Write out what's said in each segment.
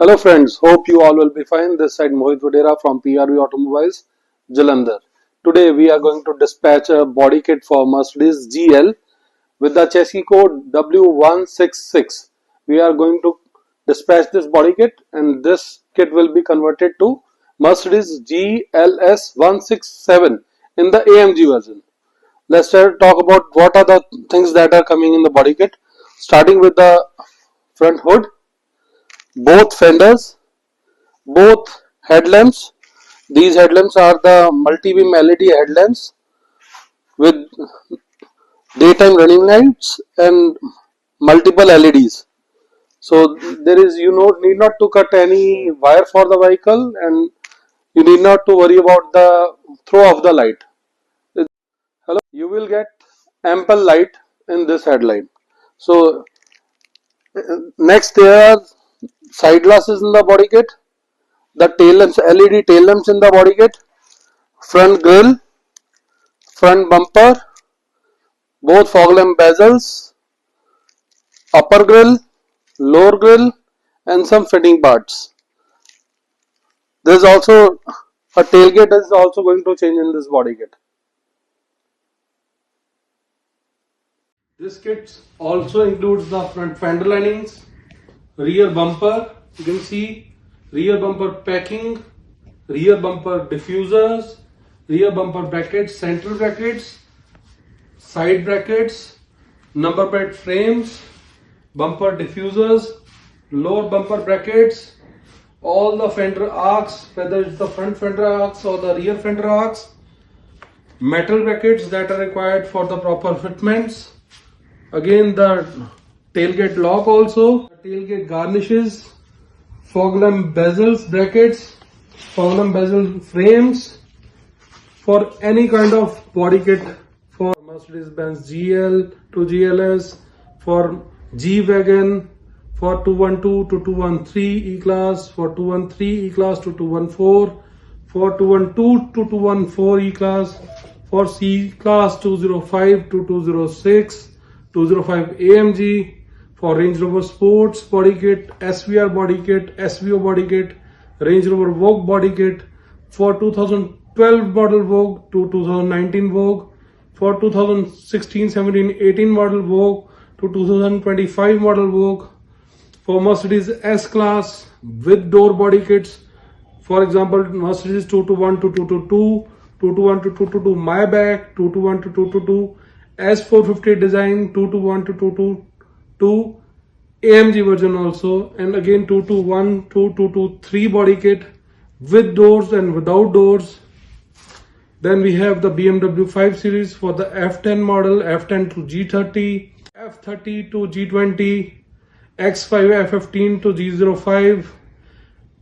Hello friends, hope you all will be fine. This side Mohit Vadera from PRV Automobiles, Jalandhar. Today we are going to dispatch a body kit for Mercedes GL with the chassis code W166. We are going to dispatch this body kit and this kit will be converted to Mercedes GLS 167 in the AMG version. Let's talk about what are the things that are coming in the body kit. Starting with the front hood, both fenders, both headlamps. These headlamps are the multi-beam LED headlamps with daytime running lights and multiple LEDs. So there is need not to cut any wire for the vehicle, and you need not to worry about the throw of the light. Hello, you will get ample light in this headlight. So next there are side glasses in the body kit, the tail lamps, LED tail lamps in the body kit, front grille, front bumper, both fog lamp bezels, upper grille, lower grille, and some fitting parts. There is also a tailgate is also going to change in this body kit. This kit also includes the front fender linings, rear bumper. You can see rear bumper packing, rear bumper diffusers, rear bumper brackets, central brackets, side brackets, number plate frames, bumper diffusers, lower bumper brackets, all the fender arcs, whether it's the front fender arcs or the rear fender arcs, metal brackets that are required for the proper fitments. Again, the tailgate lock also, tailgate garnishes, fog lamp bezels brackets, fog lamp bezel frames for any kind of body kit for Mercedes-Benz GL to GLS, for G-Wagon, for 212 to 213 E-Class, for 213 E-Class to 214, for 212 to 214 E-Class, for C-Class 205 to 206, 205 AMG, for Range Rover Sports body kit, SVR body kit, SVO body kit, Range Rover Vogue body kit, for 2012 model Vogue to 2019 Vogue, for 2016, 17, 18 model Vogue to 2025 model Vogue, for Mercedes S-Class with door body kits, for example Mercedes 221 to 222, 221 to 222 Maybach, 221 to 222 S450 design, 221 to 222 AMG version also, and again 221 to 223 body kit with doors and without doors. Then we have the BMW 5 Series for the F10 model, F10 to G30, F30 to G20, X5 F15 to G05,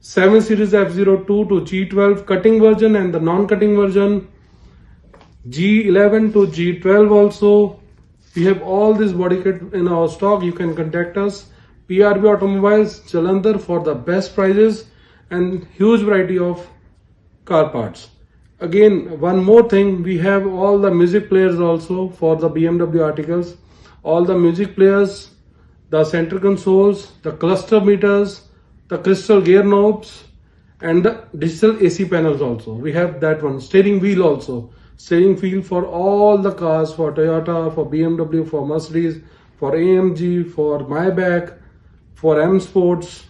7 Series F02 to G12 cutting version and the non-cutting version, G11 to G12 also. We have all this body kit in our stock. You can contact us, PRV Automobiles, Jalandhar, for the best prices and huge variety of car parts. Again, one more thing, we have all the music players also for the BMW articles. All the music players, the center consoles, the cluster meters, the crystal gear knobs, and the digital AC panels also. We have that one. Steering wheel also. Steering wheel for all the cars, for Toyota, for BMW, for Mercedes, for AMG, for Maybach, for M Sports,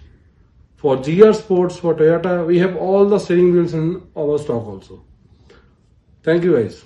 for GR Sports, for Toyota. We have all the steering wheels in our stock also. Thank you guys.